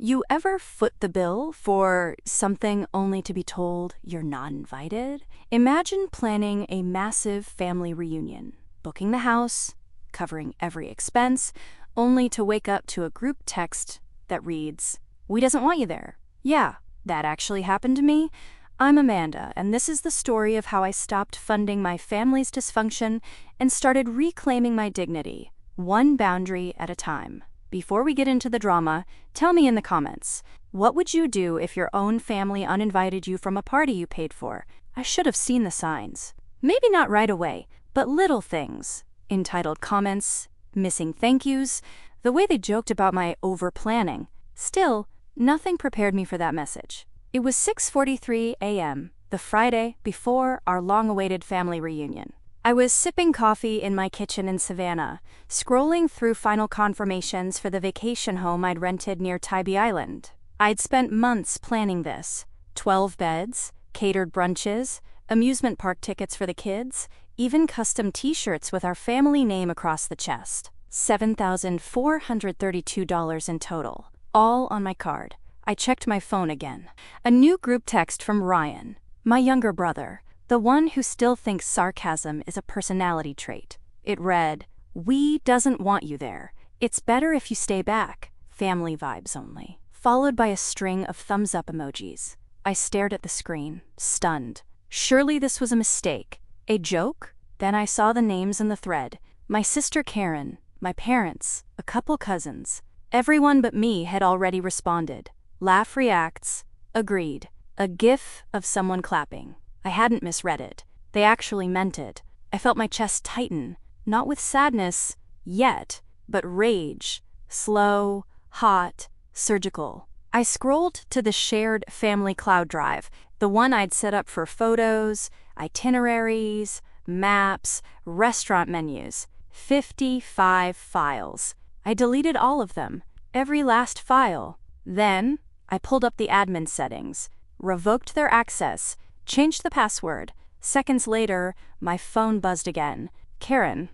You ever foot the bill for something only to be told you're not invited? Imagine planning a massive family reunion, booking the house, covering every expense, only to wake up to a group text that reads, "We doesn't want you there." Yeah, that actually happened to me. I'm Amanda, and this is the story of how I stopped funding my family's dysfunction and started reclaiming my dignity, one boundary at a time. Before we get into the drama, tell me in the comments, what would you do if your own family uninvited you from a party you paid for? I should have seen the signs. Maybe not right away, but little things. Entitled comments, missing thank yous, the way they joked about my over-planning. Still, nothing prepared me for that message. It was 6:43 a.m., the Friday before our long-awaited family reunion. I was sipping coffee in my kitchen in Savannah, scrolling through final confirmations for the vacation home I'd rented near Tybee Island. I'd spent months planning this: 12 beds, catered brunches, amusement park tickets for the kids, even custom t-shirts with our family name across the chest. $7,432 in total, all on my card. I checked my phone again. A new group text from Ryan, my younger brother, the one who still thinks sarcasm is a personality trait. It read, "We doesn't want you there. It's better if you stay back. Family vibes only." Followed by a string of thumbs up emojis. I stared at the screen, stunned. Surely this was a mistake. A joke? Then I saw the names in the thread. My sister Karen, my parents, a couple cousins. Everyone but me had already responded. Laugh reacts, agreed. A gif of someone clapping. I hadn't misread it. They actually meant it. I felt my chest tighten, not with sadness, yet, but rage. Slow, hot, surgical. I scrolled to the shared family cloud drive, the one I'd set up for photos, itineraries, maps, restaurant menus. 55 files. I deleted all of them, every last file. Then, I pulled up the admin settings, revoked their access, changed the password. Seconds later, my phone buzzed again. Karen.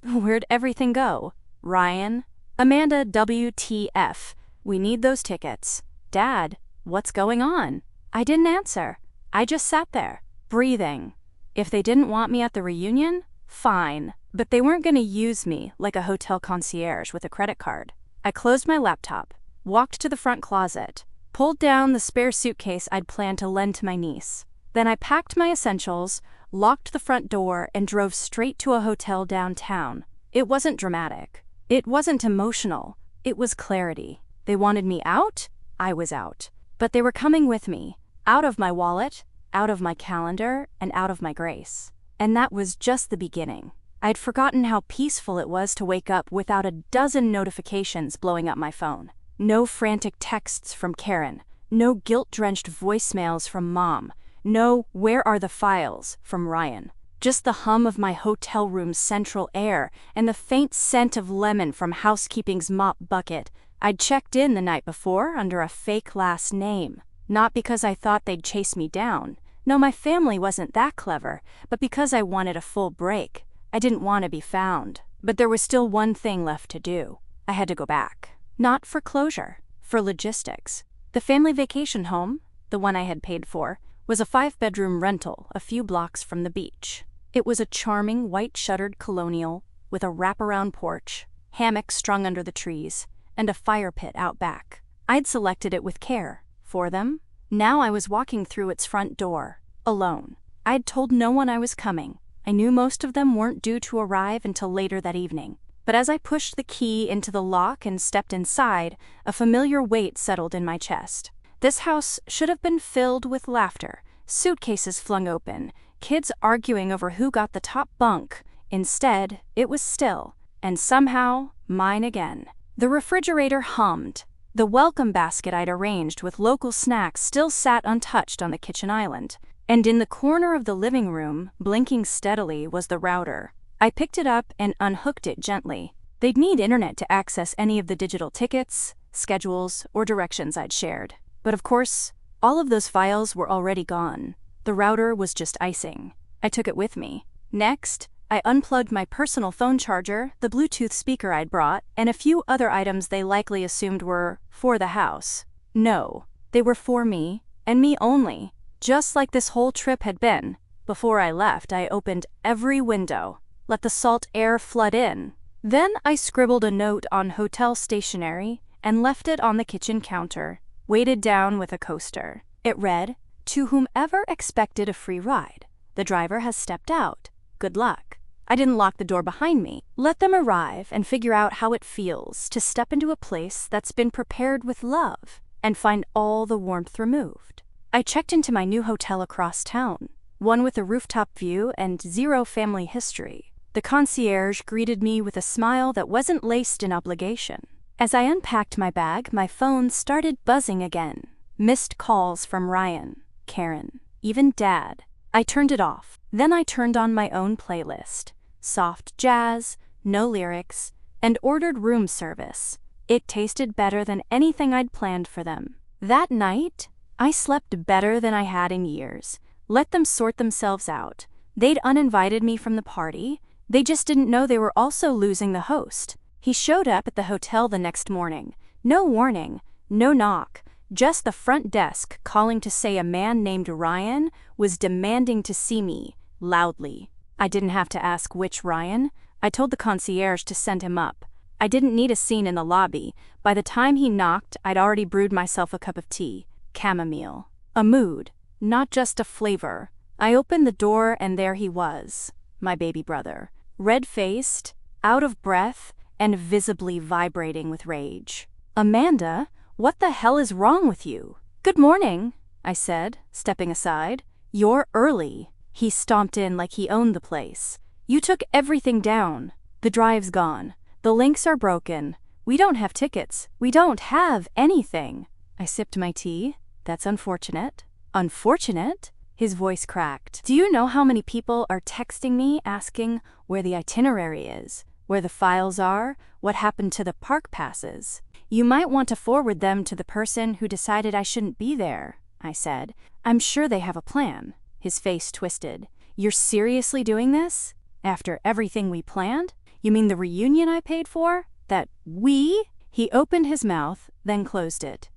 Where'd everything go? Ryan. Amanda, WTF. We need those tickets. Dad, what's going on? I didn't answer. I just sat there, breathing. If they didn't want me at the reunion, fine. But they weren't going to use me like a hotel concierge with a credit card. I closed my laptop, walked to the front closet, pulled down the spare suitcase I'd planned to lend to my niece. Then I packed my essentials, locked the front door, and drove straight to a hotel downtown. It wasn't dramatic. It wasn't emotional. It was clarity. They wanted me out? I was out. But they were coming with me, out of my wallet, out of my calendar, and out of my grace. And that was just the beginning. I'd forgotten how peaceful it was to wake up without a dozen notifications blowing up my phone. No frantic texts from Karen, no guilt-drenched voicemails from Mom, no "where are the files" from Ryan. Just the hum of my hotel room's central air and the faint scent of lemon from housekeeping's mop bucket. I'd checked in the night before under a fake last name, not because I thought they'd chase me down. No, my family wasn't that clever, but because I wanted a full break. I didn't want to be found. But there was still one thing left to do. I had to go back. Not for closure, for logistics. The family vacation home, the one I had paid for, was a 5-bedroom rental a few blocks from the beach. It was a charming white-shuttered colonial with a wraparound porch, hammock strung under the trees, and a fire pit out back. I'd selected it with care. For them, now I was walking through its front door, alone. I'd told no one I was coming. I knew most of them weren't due to arrive until later that evening. But as I pushed the key into the lock and stepped inside, a familiar weight settled in my chest. This house should have been filled with laughter, suitcases flung open, kids arguing over who got the top bunk. Instead, it was still, and somehow, mine again. The refrigerator hummed. The welcome basket I'd arranged with local snacks still sat untouched on the kitchen island. And in the corner of the living room, blinking steadily, was the router. I picked it up and unhooked it gently. They'd need internet to access any of the digital tickets, schedules, or directions I'd shared. But of course, all of those files were already gone. The router was just icing. I took it with me. Next, I unplugged my personal phone charger, the Bluetooth speaker I'd brought, and a few other items they likely assumed were for the house. No, they were for me, and me only, just like this whole trip had been. Before I left, I opened every window, let the salt air flood in. Then I scribbled a note on hotel stationery and left it on the kitchen counter, weighted down with a coaster. It read, "To whomever expected a free ride, the driver has stepped out. Good luck." I didn't lock the door behind me. Let them arrive and figure out how it feels to step into a place that's been prepared with love and find all the warmth removed. I checked into my new hotel across town, one with a rooftop view and zero family history. The concierge greeted me with a smile that wasn't laced in obligation. As I unpacked my bag, my phone started buzzing again. Missed calls from Ryan, Karen, even Dad. I turned it off. Then I turned on my own playlist. Soft jazz, no lyrics, and ordered room service. It tasted better than anything I'd planned for them. That night, I slept better than I had in years. Let them sort themselves out. They'd uninvited me from the party. They just didn't know they were also losing the host. He showed up at the hotel the next morning. No warning, no knock, just the front desk calling to say a man named Ryan was demanding to see me, loudly. I didn't have to ask which Ryan. I told the concierge to send him up. I didn't need a scene in the lobby. By the time he knocked, I'd already brewed myself a cup of tea. Chamomile. A mood, not just a flavor. I opened the door and there he was, my baby brother, red-faced, out of breath, and visibly vibrating with rage. "Amanda, what the hell is wrong with you?" "Good morning," I said, stepping aside. "You're early." He stomped in like he owned the place. "You took everything down. The drive's gone. The links are broken. We don't have tickets. We don't have anything." I sipped my tea. "That's unfortunate." "Unfortunate?" His voice cracked. "Do you know how many people are texting me asking where the itinerary is, where the files are, what happened to the park passes? You might want to forward them to the person who decided I shouldn't be there," I said. "I'm sure they have a plan." His face twisted. "You're seriously doing this? After everything we planned? You mean the reunion I paid for? That we?" He opened his mouth, then closed it.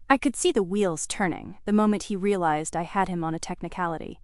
I could see the wheels turning the moment he realized I had him on a technicality.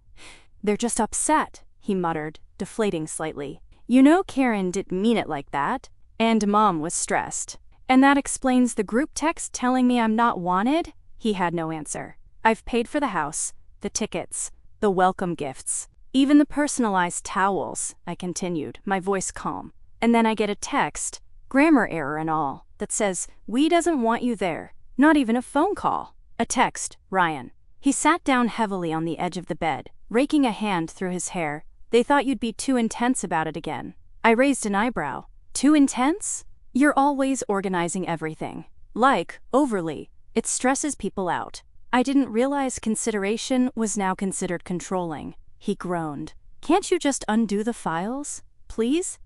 "They're just upset," he muttered, deflating slightly. "You know Karen didn't mean it like that, and Mom was stressed. And that explains the group text telling me I'm not wanted?" He had no answer. "I've paid for the house, the tickets, the welcome gifts, even the personalized towels," I continued, my voice calm. "And then I get a text, grammar error and all, that says, 'We doesn't want you there.' Not even a phone call. A text, Ryan." He sat down heavily on the edge of the bed, raking a hand through his hair. "They thought you'd be too intense about it again." I raised an eyebrow. "Too intense? You're always organizing everything. Like, overly. It stresses people out." I didn't realize consideration was now considered controlling. He groaned. "Can't you just undo the files, please?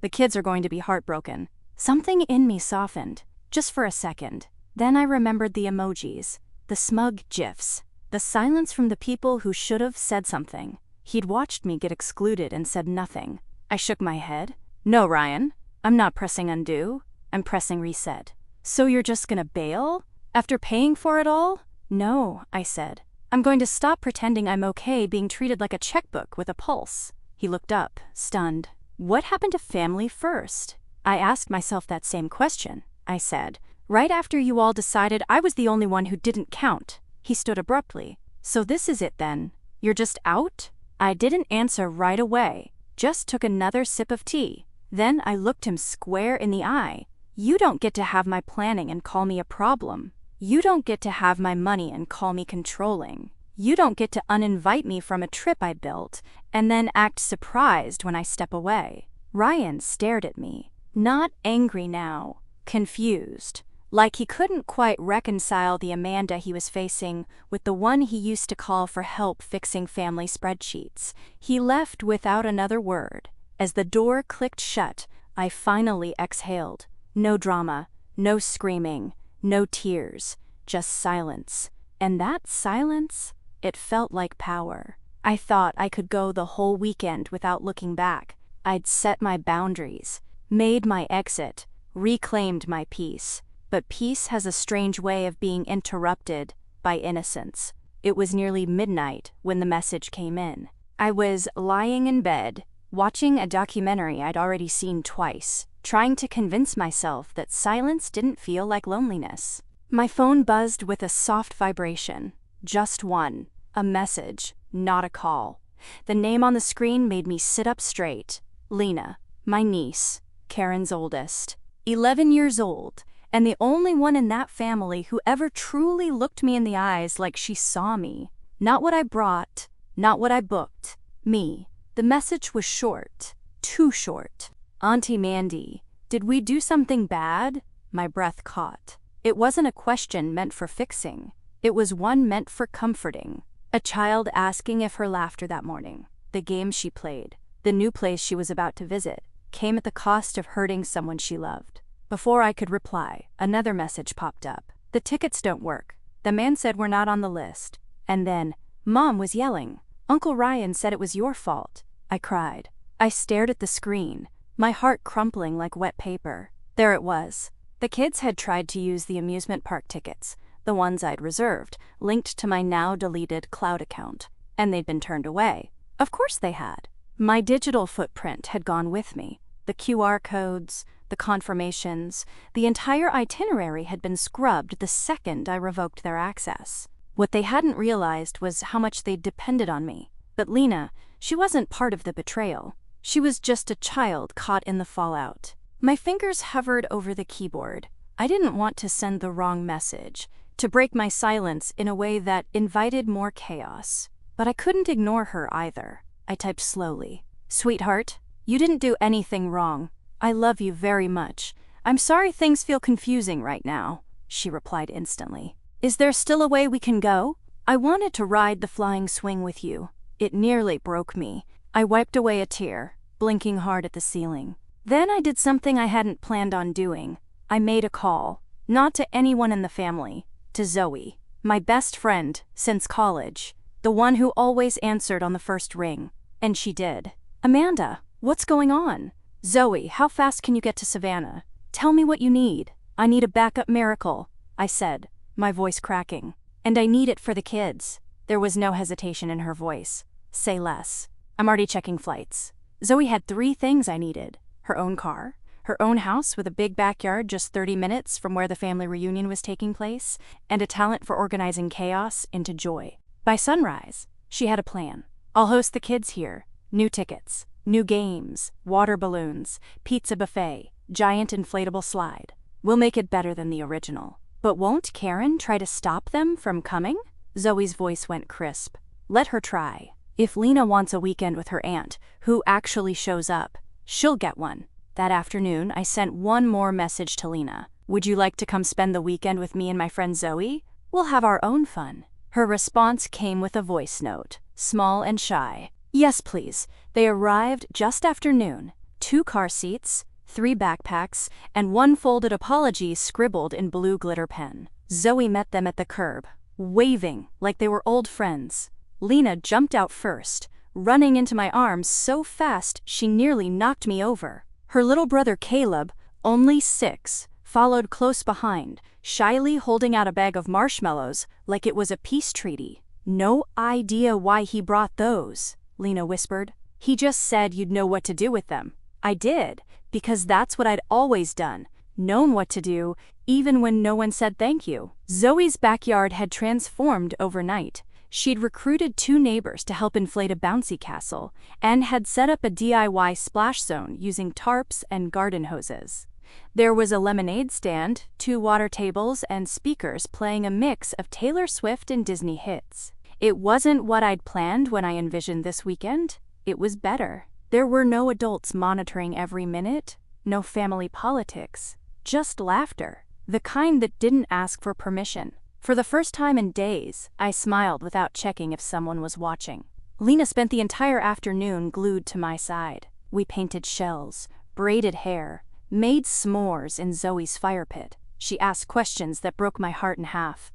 The kids are going to be heartbroken." Something in me softened, just for a second. Then I remembered the emojis, the smug gifs, the silence from the people who should have said something. He'd watched me get excluded and said nothing. I shook my head. "No, Ryan, I'm not pressing undo. I'm pressing reset." "So you're just gonna bail? After paying for it all?" "No," I said. "I'm going to stop pretending I'm okay being treated like a checkbook with a pulse." He looked up, stunned. "What happened to family first?" "I asked myself that same question," I said, "right after you all decided I was the only one who didn't count." He stood abruptly. "So this is it then? You're just out?" I didn't answer right away, just took another sip of tea. Then I looked him square in the eye. "You don't get to have my planning and call me a problem. You don't get to have my money and call me controlling. You don't get to uninvite me from a trip I built and then act surprised when I step away." Ryan stared at me, not angry now, confused, like he couldn't quite reconcile the Amanda he was facing with the one he used to call for help fixing family spreadsheets. He left without another word. As the door clicked shut, I finally exhaled. No drama, no screaming, no tears, just silence. And that silence, it felt like power. I thought I could go the whole weekend without looking back, I'd set my boundaries, made my exit, reclaimed my peace. But peace has a strange way of being interrupted by innocence. It was nearly midnight when the message came in. I was lying in bed, watching a documentary I'd already seen twice, trying to convince myself that silence didn't feel like loneliness. My phone buzzed with a soft vibration. Just one. A message, not a call. The name on the screen made me sit up straight. Lena, my niece, Karen's oldest. 11 years old, and the only one in that family who ever truly looked me in the eyes like she saw me. Not what I brought, not what I booked. Me. The message was short. Too short. Auntie Mandy, did we do something bad? My breath caught. It wasn't a question meant for fixing. It was one meant for comforting. A child asking if her laughter that morning, the game she played, the new place she was about to visit, came at the cost of hurting someone she loved. Before I could reply, another message popped up. The tickets don't work. The man said we're not on the list. And then, Mom was yelling. Uncle Ryan said it was your fault. I cried. I stared at the screen, my heart crumpling like wet paper. There it was. The kids had tried to use the amusement park tickets, the ones I'd reserved, linked to my now-deleted cloud account, and they'd been turned away. Of course they had. My digital footprint had gone with me. The QR codes, the confirmations, the entire itinerary had been scrubbed the second I revoked their access. What they hadn't realized was how much they'd depended on me. But Lena, she wasn't part of the betrayal. She was just a child caught in the fallout. My fingers hovered over the keyboard. I didn't want to send the wrong message, to break my silence in a way that invited more chaos. But I couldn't ignore her either. I typed slowly. Sweetheart, you didn't do anything wrong. I love you very much. I'm sorry things feel confusing right now, she replied instantly. Is there still a way we can go? I wanted to ride the flying swing with you. It nearly broke me. I wiped away a tear, blinking hard at the ceiling. Then I did something I hadn't planned on doing. I made a call, not to anyone in the family, to Zoe, my best friend since college, the one who always answered on the first ring. And she did. Amanda, what's going on? Zoe, how fast can you get to Savannah? Tell me what you need. I need a backup miracle, I said, my voice cracking. And I need it for the kids. There was no hesitation in her voice. Say less. I'm already checking flights. Zoe had 3 things I needed. Her own car, her own house with a big backyard just 30 minutes from where the family reunion was taking place, and a talent for organizing chaos into joy. By sunrise, she had a plan. I'll host the kids here. New tickets, new games, water balloons, pizza buffet, giant inflatable slide. We'll make it better than the original. But won't Karen try to stop them from coming? Zoe's voice went crisp. Let her try. If Lena wants a weekend with her aunt, who actually shows up, she'll get one. That afternoon, I sent one more message to Lena. Would you like to come spend the weekend with me and my friend Zoe? We'll have our own fun. Her response came with a voice note, small and shy. Yes, please. They arrived just after noon. 2 car seats, 3 backpacks, and 1 folded apology scribbled in blue glitter pen. Zoe met them at the curb, waving like they were old friends. Lena jumped out first, running into my arms so fast she nearly knocked me over. Her little brother Caleb, only 6, followed close behind, shyly holding out a bag of marshmallows like it was a peace treaty. No idea why he brought those, Lena whispered. He just said you'd know what to do with them. I did, because that's what I'd always done, known what to do, even when no one said thank you. Zoe's backyard had transformed overnight. She'd recruited 2 neighbors to help inflate a bouncy castle, and had set up a DIY splash zone using tarps and garden hoses. There was a lemonade stand, 2 water tables, and speakers playing a mix of Taylor Swift and Disney hits. It wasn't what I'd planned when I envisioned this weekend. It was better. There were no adults monitoring every minute, no family politics, just laughter, the kind that didn't ask for permission. For the first time in days, I smiled without checking if someone was watching. Lena spent the entire afternoon glued to my side. We painted shells, braided hair, made s'mores in Zoe's fire pit. She asked questions that broke my heart in half.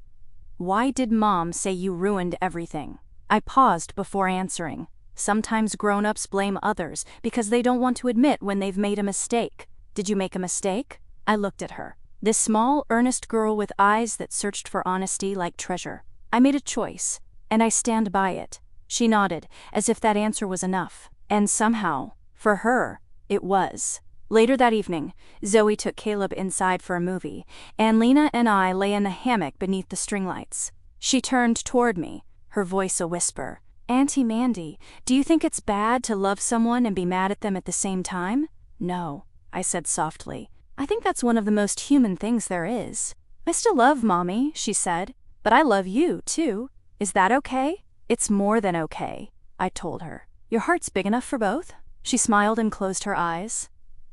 Why did Mom say you ruined everything? I paused before answering. Sometimes grown-ups blame others because they don't want to admit when they've made a mistake. Did you make a mistake? I looked at her. This small, earnest girl with eyes that searched for honesty like treasure. I made a choice, and I stand by it. She nodded, as if that answer was enough. And somehow, for her, it was. Later that evening, Zoe took Caleb inside for a movie, and Lena and I lay in the hammock beneath the string lights. She turned toward me, her voice a whisper. "Auntie Mandy, do you think it's bad to love someone and be mad at them at the same time?" "No," I said softly. "I think that's one of the most human things there is." "I still love Mommy," she said, "but I love you, too. Is that okay?" "It's more than okay," I told her. "Your heart's big enough for both?" She smiled and closed her eyes.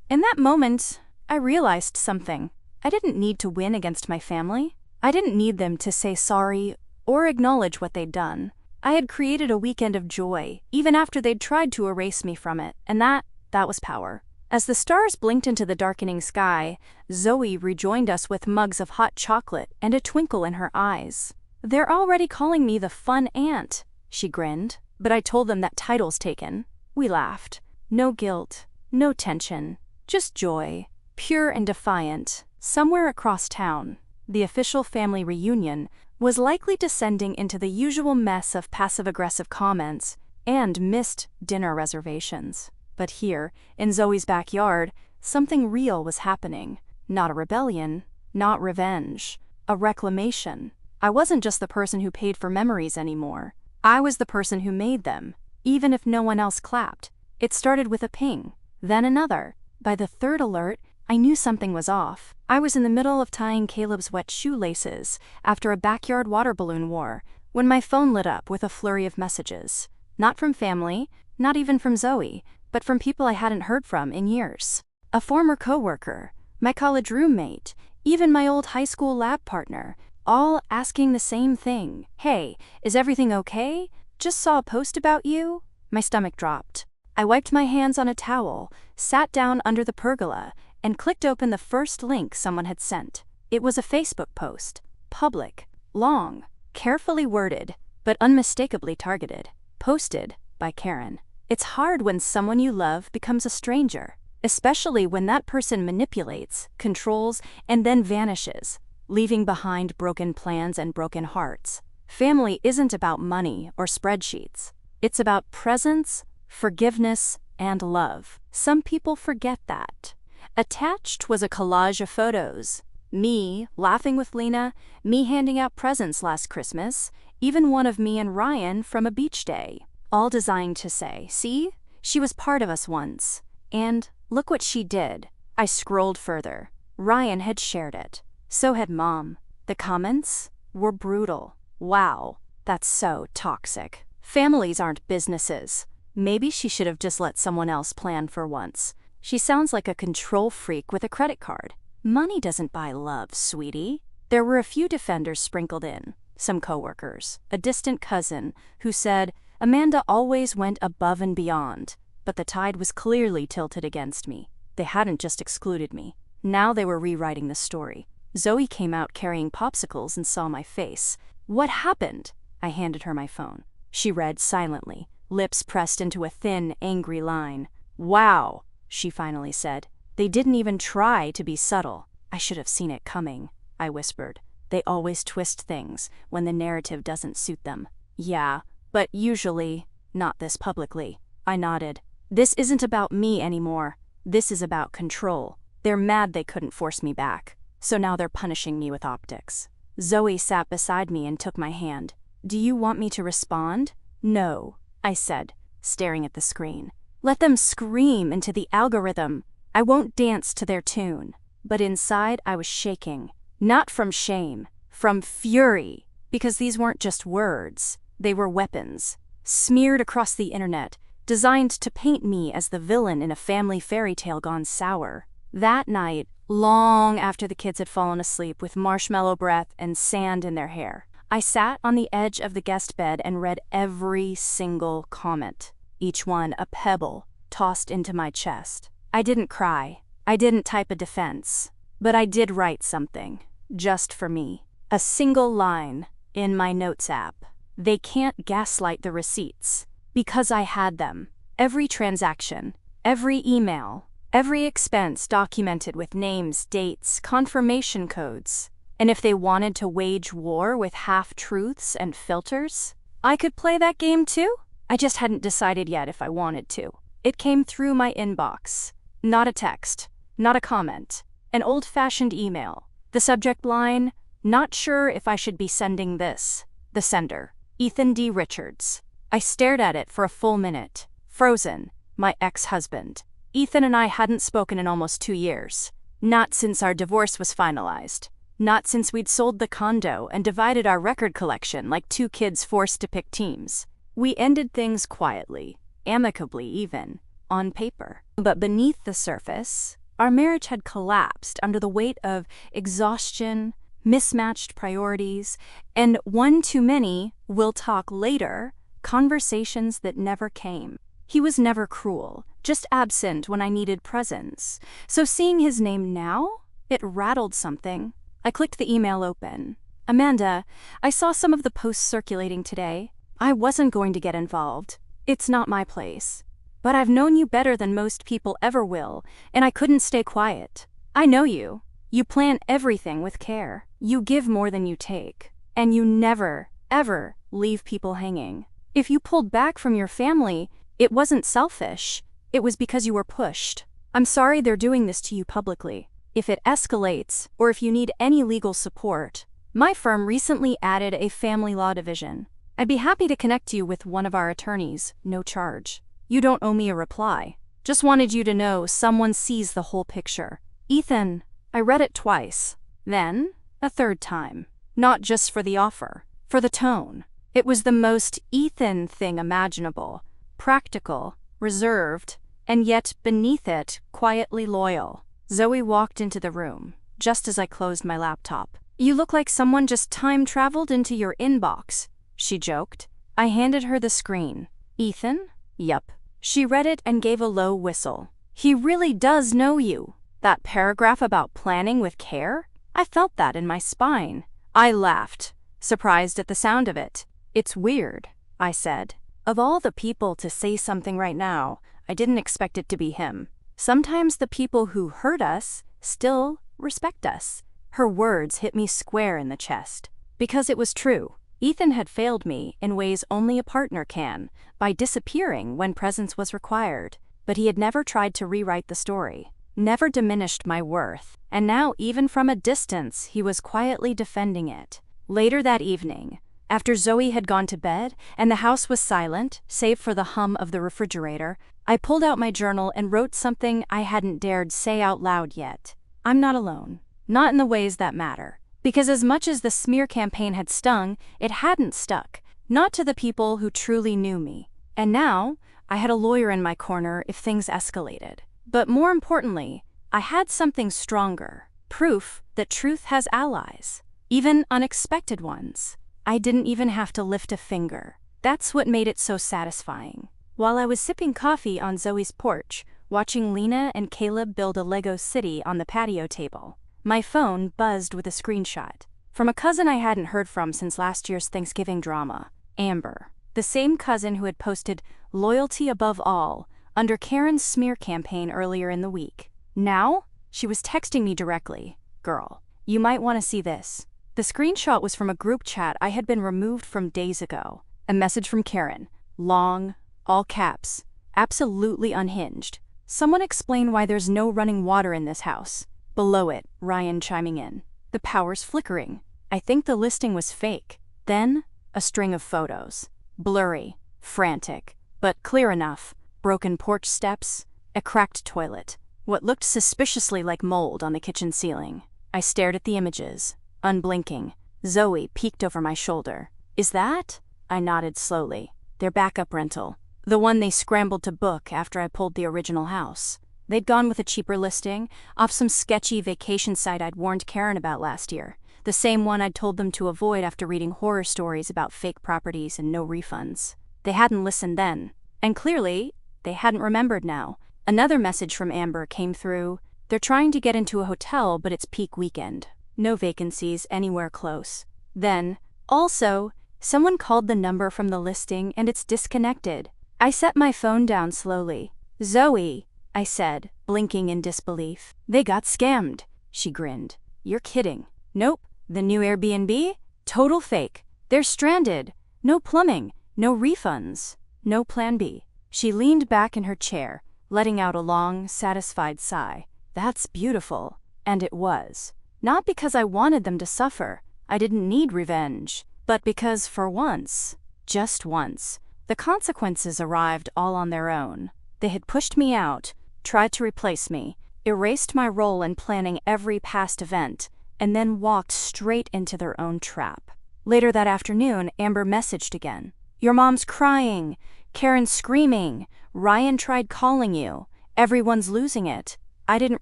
In that moment, I realized something. I didn't need to win against my family. I didn't need them to say sorry or acknowledge what they'd done. I had created a weekend of joy, even after they'd tried to erase me from it, and that was power. As the stars blinked into the darkening sky, Zoe rejoined us with mugs of hot chocolate and a twinkle in her eyes. "They're already calling me the fun aunt," she grinned, but I told them that title's taken. We laughed. No guilt, no tension. Just joy, pure and defiant. Somewhere across town, the official family reunion was likely descending into the usual mess of passive-aggressive comments and missed dinner reservations. But here, in Zoe's backyard, something real was happening. Not a rebellion, not revenge, a reclamation. I wasn't just the person who paid for memories anymore. I was the person who made them, even if no one else clapped. It started with a ping, then another. By the third alert, I knew something was off. I was in the middle of tying Caleb's wet shoelaces after a backyard water balloon war when my phone lit up with a flurry of messages. Not from family, not even from Zoe, but from people I hadn't heard from in years. A former coworker, my college roommate, even my old high school lab partner, all asking the same thing. "Hey, is everything okay? Just saw a post about you." My stomach dropped. I wiped my hands on a towel, sat down under the pergola, and clicked open the first link someone had sent. It was a Facebook post. Public, long, carefully worded, but unmistakably targeted. Posted by Karen. It's hard when someone you love becomes a stranger, especially when that person manipulates, controls, and then vanishes, leaving behind broken plans and broken hearts. Family isn't about money or spreadsheets. It's about presence, forgiveness, and love. Some people forget that. Attached was a collage of photos. Me laughing with Lena, me handing out presents last Christmas, even one of me and Ryan from a beach day. All designed to say, "See? She was part of us once. And look what she did." I scrolled further. Ryan had shared it. So had Mom. The comments were brutal. "Wow, that's so toxic. Families aren't businesses. Maybe she should have just let someone else plan for once. She sounds like a control freak with a credit card. Money doesn't buy love, sweetie." There were a few defenders sprinkled in. Some coworkers, a distant cousin, who said, "Amanda always went above and beyond," but the tide was clearly tilted against me. They hadn't just excluded me. Now they were rewriting the story. Zoe came out carrying popsicles and saw my face. "What happened?" I handed her my phone. She read silently, lips pressed into a thin, angry line. "Wow," she finally said. "They didn't even try to be subtle." "I should have seen it coming," I whispered. "They always twist things when the narrative doesn't suit them." "Yeah, but usually not this publicly." I nodded. "This isn't about me anymore. This is about control. They're mad they couldn't force me back, so now they're punishing me with optics." Zoe sat beside me and took my hand. "Do you want me to respond?" "No," I said, staring at the screen. "Let them scream into the algorithm. I won't dance to their tune." But inside I was shaking. Not from shame, from fury. Because these weren't just words. They were weapons. Smeared across the internet, designed to paint me as the villain in a family fairy tale gone sour. That night, long after the kids had fallen asleep with marshmallow breath and sand in their hair, I sat on the edge of the guest bed and read every single comment. Each one a pebble tossed into my chest. I didn't cry. I didn't type a defense. But I did write something. Just for me. A single line in my notes app. "They can't gaslight the receipts. Because I had them. Every transaction, every email, every expense documented with names, dates, confirmation codes. And if they wanted to wage war with half-truths and filters, I could play that game too? I just hadn't decided yet if I wanted to. It came through my inbox. Not a text, not a comment, an old-fashioned email. The subject line, "Not sure if I should be sending this." The sender, Ethan D. Richards. I stared at it for a full minute, frozen, my ex-husband. Ethan and I hadn't spoken in almost 2 years. Not since our divorce was finalized. Not since we'd sold the condo and divided our record collection like 2 kids forced to pick teams. We ended things quietly, amicably even, on paper. But beneath the surface, our marriage had collapsed under the weight of exhaustion, mismatched priorities, and one too many "we'll talk later" conversations that never came. He was never cruel, just absent when I needed presence. So seeing his name now, it rattled something. I clicked the email open. "Amanda, I saw some of the posts circulating today. I wasn't going to get involved. It's not my place. But I've known you better than most people ever will, and I couldn't stay quiet. I know you. You plan everything with care. You give more than you take. And you never, ever leave people hanging. If you pulled back from your family, it wasn't selfish. It was because you were pushed. I'm sorry they're doing this to you publicly. If it escalates, or if you need any legal support, my firm recently added a family law division. I'd be happy to connect you with one of our attorneys, no charge. You don't owe me a reply. Just wanted you to know someone sees the whole picture. Ethan." I read it twice, then a third time. Not just for the offer, for the tone. It was the most Ethan thing imaginable. Practical, reserved, and yet beneath it, quietly loyal. Zoe walked into the room, just as I closed my laptop. "You look like someone just time-traveled into your inbox," she joked. I handed her the screen. "Ethan?" "Yup." She read it and gave a low whistle. "He really does know you. That paragraph about planning with care? I felt that in my spine." I laughed, surprised at the sound of it. "It's weird," I said. "Of all the people to say something right now, I didn't expect it to be him. Sometimes the people who hurt us still respect us." Her words hit me square in the chest. Because it was true. Ethan had failed me in ways only a partner can, by disappearing when presence was required. But he had never tried to rewrite the story, never diminished my worth, and now even from a distance he was quietly defending it. Later that evening, after Zoe had gone to bed and the house was silent, save for the hum of the refrigerator, I pulled out my journal and wrote something I hadn't dared say out loud yet. I'm not alone. Not in the ways that matter. Because as much as the smear campaign had stung, it hadn't stuck. Not to the people who truly knew me. And now, I had a lawyer in my corner if things escalated. But more importantly, I had something stronger. Proof that truth has allies. Even unexpected ones. I didn't even have to lift a finger. That's what made it so satisfying. While I was sipping coffee on Zoe's porch, watching Lena and Caleb build a Lego city on the patio table, my phone buzzed with a screenshot. From a cousin I hadn't heard from since last year's Thanksgiving drama, Amber. The same cousin who had posted "loyalty above all" under Karen's smear campaign earlier in the week. Now, she was texting me directly. "Girl, you might want to see this." The screenshot was from a group chat I had been removed from days ago. A message from Karen. Long, all caps, absolutely unhinged. "Someone explain why there's no running water in this house." Below it, Ryan chiming in. "The power's flickering. I think the listing was fake." Then, a string of photos. Blurry, frantic, but clear enough. Broken porch steps, a cracked toilet, what looked suspiciously like mold on the kitchen ceiling. I stared at the images, unblinking. Zoe peeked over my shoulder. "Is that?" I nodded slowly. "Their backup rental. The one they scrambled to book after I pulled the original house. They'd gone with a cheaper listing, off some sketchy vacation site I'd warned Karen about last year. The same one I'd told them to avoid after reading horror stories about fake properties and no refunds. They hadn't listened then. And clearly, they hadn't remembered now. Another message from Amber came through. "They're trying to get into a hotel, but it's peak weekend. No vacancies anywhere close." Then, also, someone called the number from the listing and it's disconnected. I set my phone down slowly. "Zoe," I said, blinking in disbelief. "They got scammed," she grinned. "You're kidding." "Nope. The new Airbnb? Total fake. They're stranded. No plumbing, no refunds, no plan B." She leaned back in her chair, letting out a long, satisfied sigh. "That's beautiful." And it was. Not because I wanted them to suffer. I didn't need revenge. But because for once, just once, the consequences arrived all on their own. They had pushed me out, tried to replace me, erased my role in planning every past event, and then walked straight into their own trap. Later that afternoon, Amber messaged again. "Your mom's crying. Karen's screaming. Ryan tried calling you. Everyone's losing it." I didn't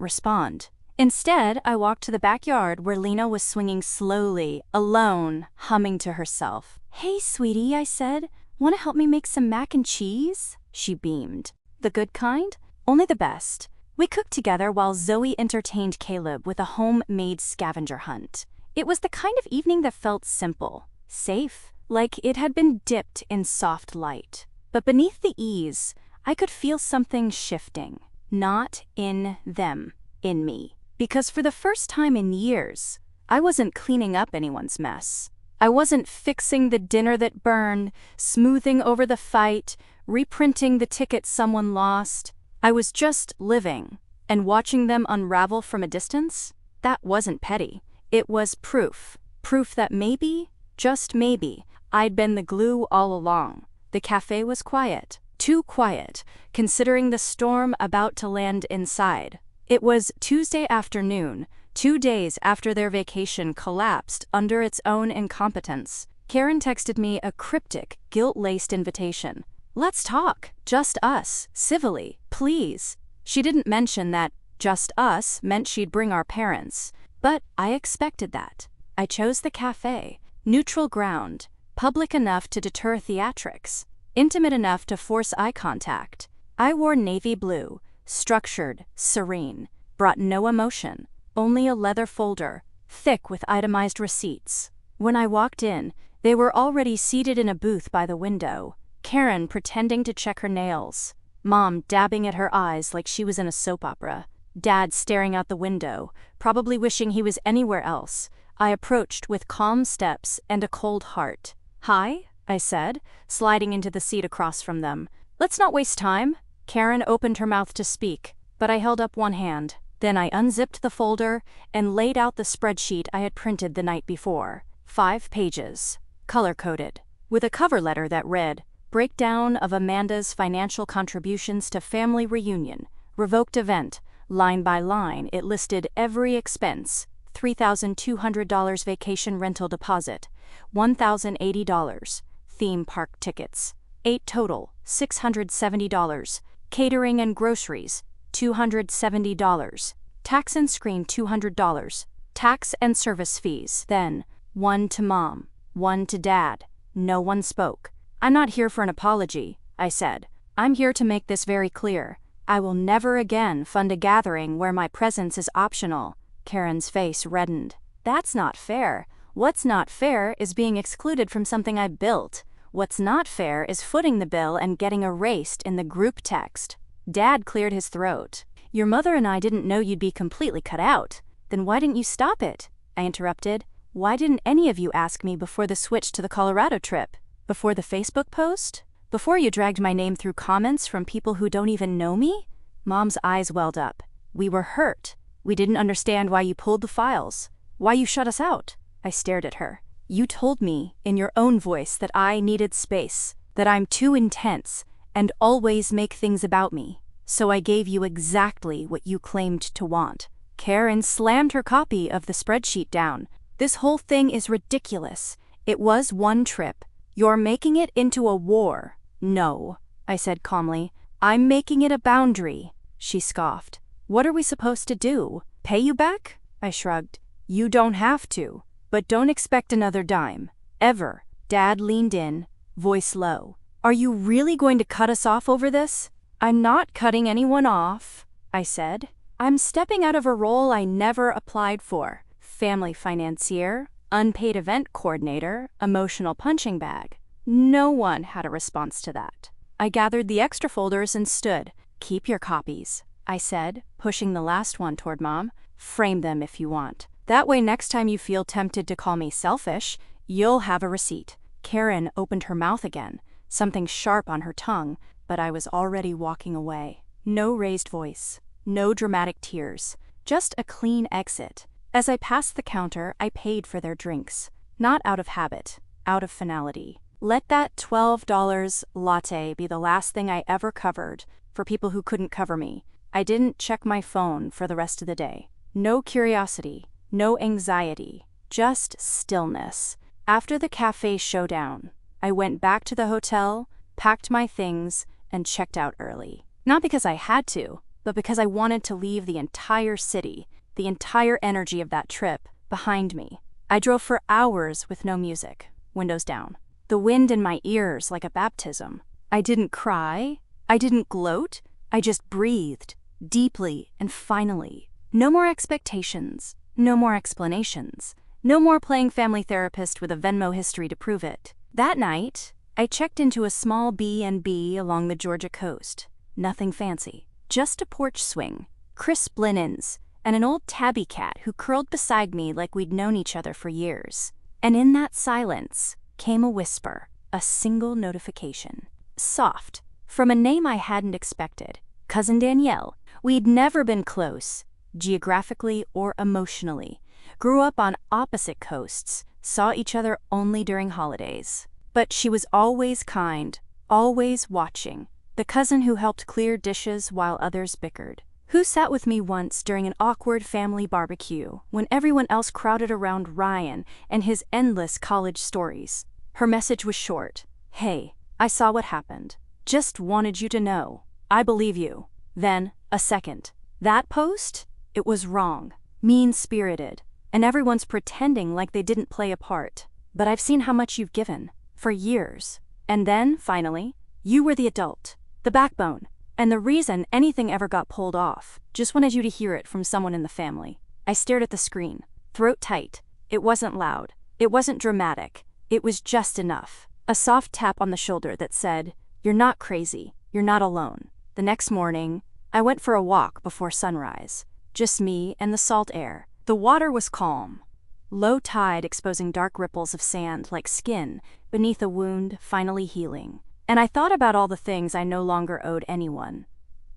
respond. Instead, I walked to the backyard where Lena was swinging slowly, alone, humming to herself. "Hey, sweetie," I said. "Want to help me make some mac and cheese?" She beamed. "The good kind? Only the best." We cooked together while Zoe entertained Caleb with a homemade scavenger hunt. It was the kind of evening that felt simple, safe, like it had been dipped in soft light. But beneath the ease, I could feel something shifting. Not in them, in me. Because for the first time in years, I wasn't cleaning up anyone's mess. I wasn't fixing the dinner that burned, smoothing over the fight, reprinting the ticket someone lost. I was just living, and watching them unravel from a distance, that wasn't petty. It was proof. Proof that maybe, just maybe, I'd been the glue all along. The cafe was quiet. Too quiet, considering the storm about to land inside. It was Tuesday afternoon, 2 days after their vacation collapsed under its own incompetence. Karen texted me a cryptic, guilt-laced invitation. "Let's talk. Just us. Civilly. Please." She didn't mention that just us meant she'd bring our parents. But I expected that. I chose the cafe. Neutral ground. Public enough to deter theatrics. Intimate enough to force eye contact. I wore navy blue. Structured, serene. Brought no emotion. Only a leather folder, thick with itemized receipts. When I walked in, they were already seated in a booth by the window. Karen pretending to check her nails. Mom dabbing at her eyes like she was in a soap opera. Dad staring out the window, probably wishing he was anywhere else. I approached with calm steps and a cold heart. "Hi," I said, sliding into the seat across from them. "Let's not waste time." Karen opened her mouth to speak, but I held up one hand. Then I unzipped the folder and laid out the spreadsheet I had printed the night before. 5 pages, color-coded, with a cover letter that read, "Breakdown of Amanda's financial contributions to family reunion, revoked event." Line by line, it listed every expense. $3,200 vacation rental deposit, $1,080, theme park tickets, 8 total, $670, catering and groceries, $270, tax and screen $200, tax and service fees. Then, 1 to Mom, 1 to Dad. No one spoke. "I'm not here for an apology," I said. "I'm here to make this very clear. I will never again fund a gathering where my presence is optional." Karen's face reddened. "That's not fair. What's not fair is being excluded from something I built. What's not fair is footing the bill and getting erased in the group text." Dad cleared his throat. "Your mother and I didn't know you'd be completely cut out. Then why didn't you stop it?" I interrupted. "Why didn't any of you ask me before the switch to the Colorado trip? Before the Facebook post? Before you dragged my name through comments from people who don't even know me?" Mom's eyes welled up. "We were hurt. We didn't understand why you pulled the files. Why you shut us out." I stared at her. "You told me, in your own voice, that I needed space, that I'm too intense, and always make things about me. So I gave you exactly what you claimed to want." Karen slammed her copy of the spreadsheet down. "This whole thing is ridiculous. It was one trip. You're making it into a war." "No," I said calmly. "I'm making it a boundary." She scoffed. "What are we supposed to do? Pay you back?" I shrugged. "You don't have to, but don't expect another dime. Ever." Dad leaned in, voice low. "Are you really going to cut us off over this?" "I'm not cutting anyone off," I said. "I'm stepping out of a role I never applied for. Family financier, unpaid event coordinator, emotional punching bag." No one had a response to that. I gathered the extra folders and stood. "Keep your copies," I said, pushing the last one toward Mom. "Frame them if you want. That way next time you feel tempted to call me selfish, you'll have a receipt." Karen opened her mouth again, something sharp on her tongue, but I was already walking away. No raised voice, no dramatic tears, just a clean exit. As I passed the counter, I paid for their drinks. Not out of habit, out of finality. Let that $12 latte be the last thing I ever covered for people who couldn't cover me. I didn't check my phone for the rest of the day. No curiosity, no anxiety, just stillness. After the cafe showdown, I went back to the hotel, packed my things, and checked out early. Not because I had to, but because I wanted to leave the entire city, the entire energy of that trip, behind me. I drove for hours with no music, windows down. The wind in my ears like a baptism. I didn't cry, I didn't gloat, I just breathed, deeply and finally. No more expectations, no more explanations, no more playing family therapist with a Venmo history to prove it. That night, I checked into a small B&B along the Georgia coast. Nothing fancy, just a porch swing, crisp linens, and an old tabby cat who curled beside me like we'd known each other for years. And in that silence came a whisper, a single notification. Soft, from a name I hadn't expected. Cousin Danielle. We'd never been close, geographically or emotionally. Grew up on opposite coasts, saw each other only during holidays. But she was always kind, always watching. The cousin who helped clear dishes while others bickered. Who sat with me once during an awkward family barbecue when everyone else crowded around Ryan and his endless college stories. Her message was short. "Hey, I saw what happened. Just wanted you to know. I believe you." Then, a second. "That post? It was wrong, mean-spirited, and everyone's pretending like they didn't play a part. But I've seen how much you've given, for years. And then, finally, you were the adult, the backbone, and the reason anything ever got pulled off. Just wanted you to hear it from someone in the family." I stared at the screen, throat tight. It wasn't loud. It wasn't dramatic. It was just enough. A soft tap on the shoulder that said, "You're not crazy. You're not alone." The next morning, I went for a walk before sunrise. Just me and the salt air. The water was calm. Low tide exposing dark ripples of sand like skin beneath a wound finally healing. And I thought about all the things I no longer owed anyone.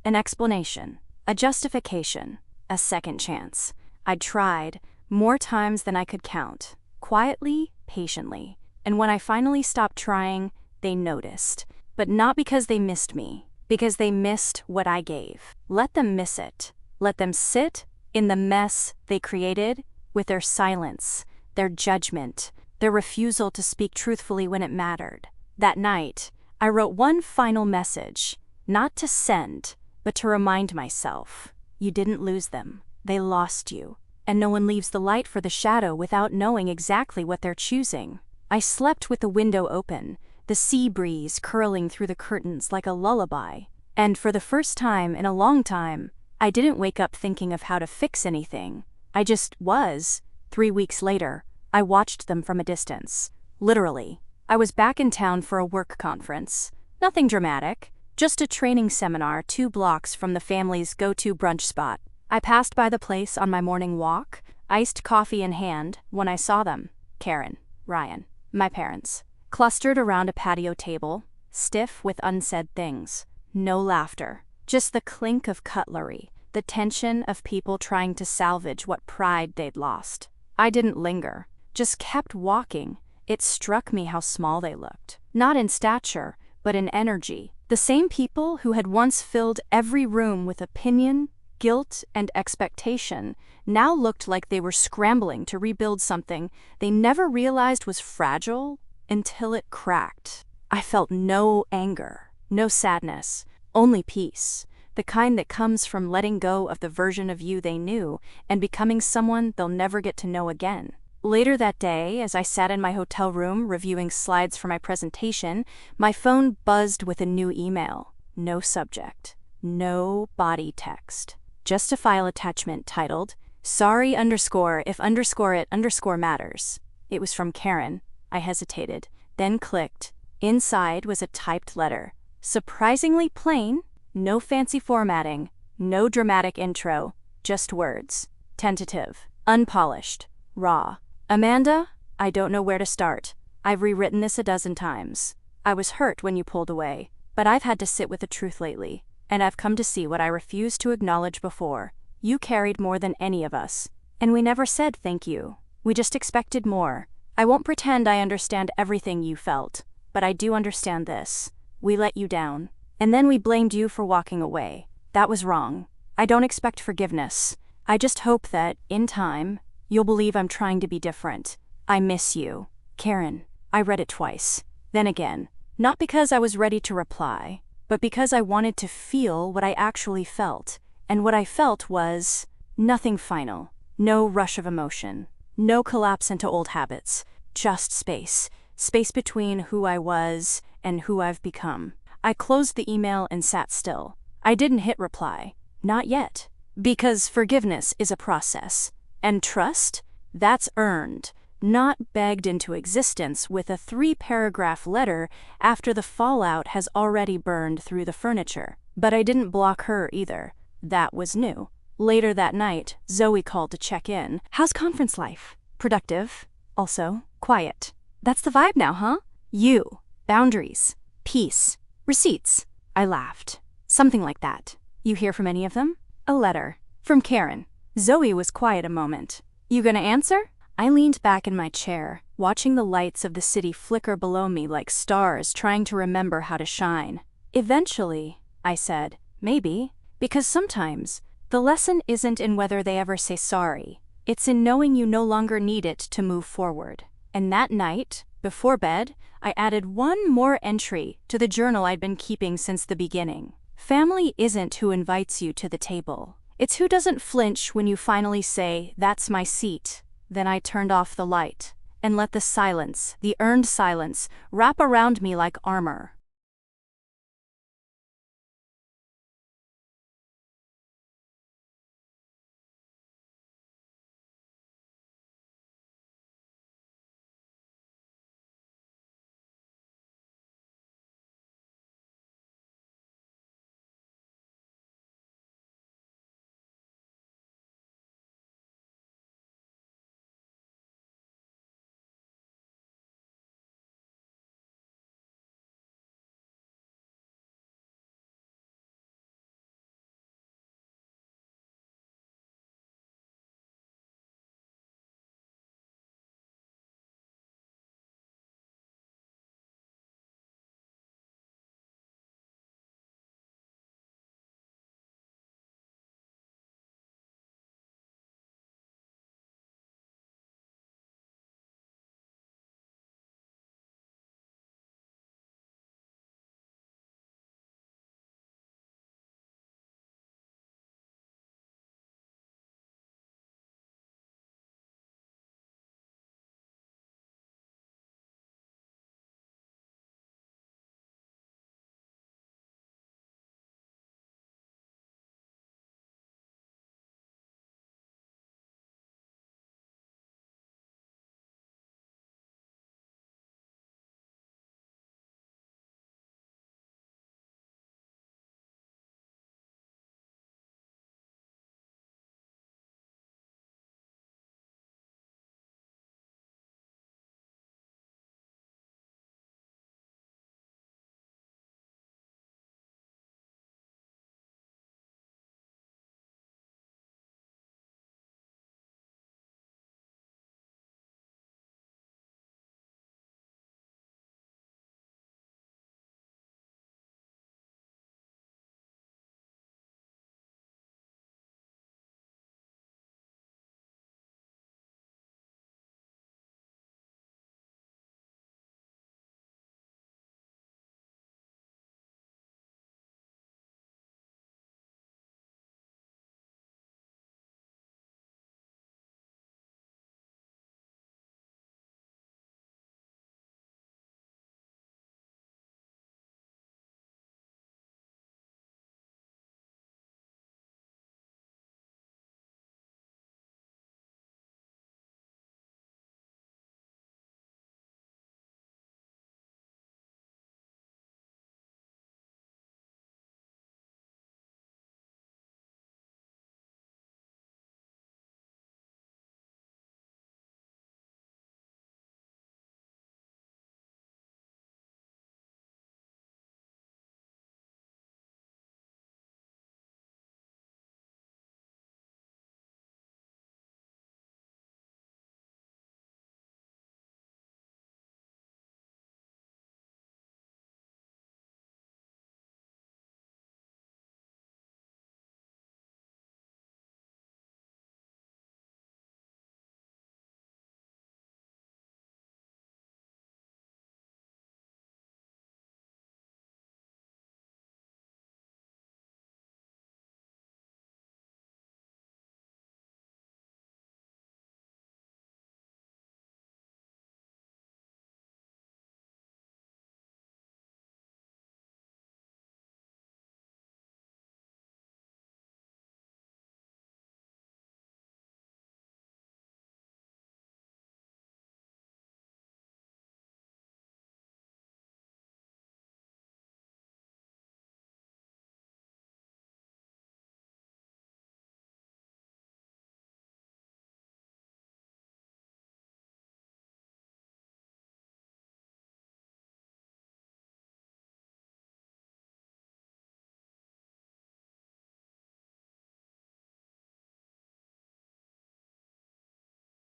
An explanation, a justification, a second chance. I'd tried, more times than I could count, quietly, patiently. And when I finally stopped trying, they noticed. But not because they missed me, because they missed what I gave. Let them miss it. Let them sit in the mess they created with their silence, their judgment, their refusal to speak truthfully when it mattered. That night, I wrote one final message, not to send, but to remind myself. You didn't lose them. They lost you. And no one leaves the light for the shadow without knowing exactly what they're choosing. I slept with the window open, the sea breeze curling through the curtains like a lullaby. And for the first time in a long time, I didn't wake up thinking of how to fix anything. I just was. 3 weeks later, I watched them from a distance. Literally. I was back in town for a work conference. Nothing dramatic, just a training seminar 2 blocks from the family's go-to brunch spot. I passed by the place on my morning walk, iced coffee in hand, when I saw them. Karen, Ryan, my parents, clustered around a patio table, stiff with unsaid things. No laughter, just the clink of cutlery, the tension of people trying to salvage what pride they'd lost. I didn't linger, just kept walking. It struck me how small they looked. Not in stature, but in energy. The same people who had once filled every room with opinion, guilt, and expectation now looked like they were scrambling to rebuild something they never realized was fragile until it cracked. I felt no anger, no sadness, only peace. The kind that comes from letting go of the version of you they knew and becoming someone they'll never get to know again. Later that day, as I sat in my hotel room reviewing slides for my presentation, my phone buzzed with a new email. No subject. No body text. Just a file attachment titled, "Sorry if it matters." It was from Karen. I hesitated, then clicked. Inside was a typed letter. Surprisingly plain, no fancy formatting, no dramatic intro, just words. Tentative, unpolished, raw. Amanda, I don't know where to start. I've rewritten this a dozen times. I was hurt when you pulled away, but I've had to sit with the truth lately, and I've come to see what I refused to acknowledge before. You carried more than any of us, and we never said thank you. We just expected more. I won't pretend I understand everything you felt, but I do understand this. We let you down, and then we blamed you for walking away. That was wrong. I don't expect forgiveness. I just hope that, in time, you'll believe I'm trying to be different. I miss you. Karen. I read it twice. Then again. Not because I was ready to reply, but because I wanted to feel what I actually felt. And what I felt was nothing final. No rush of emotion. No collapse into old habits. Just space. Space between who I was and who I've become. I closed the email and sat still. I didn't hit reply. Not yet. Because forgiveness is a process. And trust? That's earned, not begged into existence with a 3-paragraph letter after the fallout has already burned through the furniture. But I didn't block her either. That was new. Later that night, Zoe called to check in. How's conference life? Productive. Also, quiet. That's the vibe now, huh? You. Boundaries. Peace. Receipts. I laughed. Something like that. You hear from any of them? A letter. From Karen. Zoe was quiet a moment. You gonna answer? I leaned back in my chair, watching the lights of the city flicker below me like stars trying to remember how to shine. Eventually, I said, maybe, because sometimes the lesson isn't in whether they ever say sorry. It's in knowing you no longer need it to move forward. And that night, before bed, I added one more entry to the journal I'd been keeping since the beginning. Family isn't who invites you to the table. It's who doesn't flinch when you finally say, "That's my seat." Then I turned off the light and let the silence, the earned silence, wrap around me like armor.